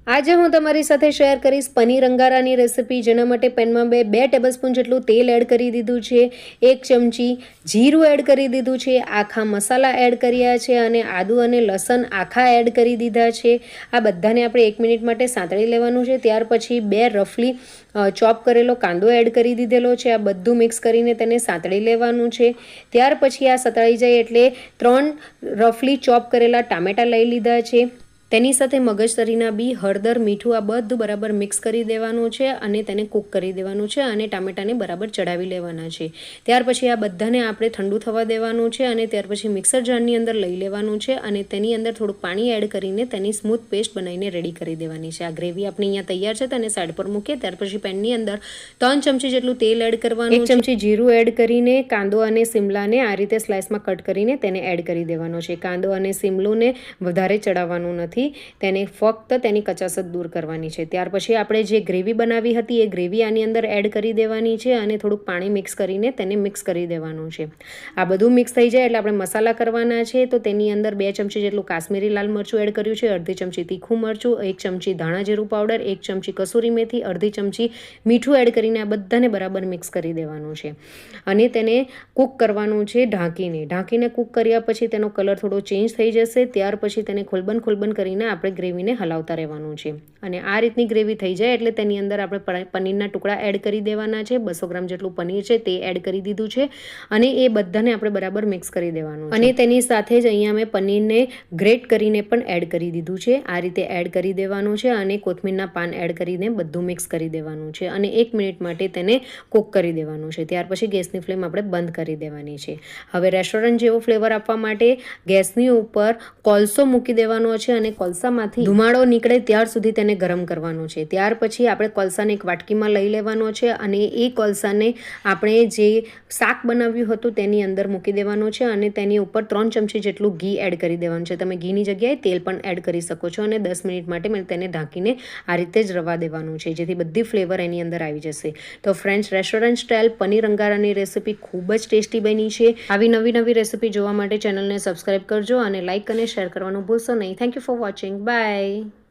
આજે હું તમારી સાથે શેર કરીશ પનીર અંગારાની રેસિપી, જેના માટે પેનમાં 2 ટેબલસ્પૂન જેટલું તેલ એડ કરી દીધું છે, 1 ચમચી જીરું એડ કરી દીધું છે, આખા મસાલા એડ કર્યા છે અને આદુ અને લસણ આખા એડ કરી દીધા છે. આ બધાને આપણે 1 મિનિટ માટે સાંતળી લેવાનું છે. ત્યાર પછી 2 રફલી ચોપ કરેલો કાંદો એડ કરી દીધેલો છે. આ બધું મિક્સ કરીને તેને સાંતળી લેવાનું છે. ત્યાર પછી આ સતળાઈ જાય એટલે 3 રફલી ચોપ કરેલા ટામેટાં લઈ લીધા છે. તેની સાથે મગજતરીના બી, હળદર, મીઠું આ બધું બરાબર મિક્સ કરી દેવાનું છે અને તેને કૂક કરી દેવાનું છે અને ટામેટાને બરાબર ચડાવી લેવાના છે. ત્યાર પછી આ બધાને આપણે ઠંડુ થવા દેવાનું છે અને ત્યાર પછી મિક્સર જારની અંદર લઈ લેવાનું છે અને તેની અંદર થોડુંક પાણી એડ કરીને તેની સ્મૂથ પેસ્ટ બનાવીને રેડી કરી દેવાની છે. આ ગ્રેવી આપણી અહીંયા તૈયાર છે, તેને સાઈડ પર મૂકીએ. ત્યાર પછી પેનની અંદર 3 ચમચી જેટલું તેલ એડ કરવાનું, 1 ચમચી જીરું એડ કરીને કાંદો અને સિમલાને આ રીતે સ્લાઇસમાં કટ કરીને તેને એડ કરી દેવાનો છે. કાંદો અને સિમલુને વધારે ચડાવવાનું નથી, તેને ફક્ત તેની કચાશ જ દૂર કરવાની છે. ત્યાર પછી આપણે જે ગ્રેવી બનાવી હતી એ ગ્રેવી આની અંદર એડ કરી દેવાની છે અને થોડુંક પાણી મિક્સ કરીને તેને મિક્સ કરી દેવાનું છે. આ બધું મિક્સ થઈ જાય એટલે આપણે મસાલા કરવાના છે. તો તેની અંદર 2 ચમચી જેટલું કાશ્મીરી લાલ મરચું એડ કર્યું છે, અડધી ચમચી તીખું મરચું, 1 ચમચી ધાણા જીરું પાવડર, 1 ચમચી કસૂરી મેથી, અડધી ચમચી મીઠું એડ કરીને આ બધાને બરાબર મિક્સ કરી દેવાનું છે અને તેને કૂક કરવાનું છે ઢાંકીને કૂક કર્યા પછી તેનો કલર થોડો ચેન્જ થઈ જશે. ત્યાર પછી તેને ખોલબન કરીને આપણે ગ્રેવીને હલાવતા રહેવાનું છે અને આ રીતની ગ્રેવી થઈ જાય એટલે તેની અંદર આપણે પનીરના ટુકડા એડ કરી દેવાના છે. 200 ગ્રામ જેટલું પનીર છે તે એડ કરી દીધું છે અને એ બધાને આપણે બરાબર મિક્સ કરી દેવાનું છે. અને તેની સાથે જ અહીંયા મેં પનીરને ગ્રેટ કરીને પણ એડ કરી દીધું છે. આ રીતે એડ કરી દેવાનું છે અને કોથમીરના પાન એડ કરીને બધું મિક્સ કરી દેવાનું છે અને 1 મિનિટ માટે તેને કૂક કરી દેવાનું છે. ત્યાર પછી ગેસની ફ્લેમ આપણે બંધ કરી દેવાની છે. હવે રેસ્ટોરન્ટ જેવો ફ્લેવર આપવા માટે ગેસની ઉપર કોલસો મૂકી દેવાનો છે અને કોલસામાંથી ધુમાડો નીકળે ત્યાર સુધી તેને ગરમ કરવાનો છે. ત્યાર પછી આપણે કોલસાને એક વાટકીમાં લઈ લેવાનો છે અને એ કોલસાને આપણે જે શાક બનાવ્યું હતું તેની અંદર મૂકી દેવાનો છે અને તેની ઉપર 3 ચમચી જેટલું ઘી એડ કરી દેવાનું છે. તમે ઘીની જગ્યાએ તેલ પણ એડ કરી શકો છો અને 10 મિનિટ માટે મેં તેને ઢાંકીને આ રીતે જ રવા દેવાનું છે, જેથી બધી ફ્લેવર એની અંદર આવી જશે. તો ફ્રેન્ડ્સ, રેસ્ટોરન્ટ સ્ટાઇલ પનીર અંગારાની રેસિપી ખૂબ જ ટેસ્ટી બની છે. આવી નવી રેસિપી જોવા માટે ચેનલને સબસ્ક્રાઇબ કરજો અને લાઇક અને શેર કરવાનું ભૂલશો નહીં. Thank you for watching. By.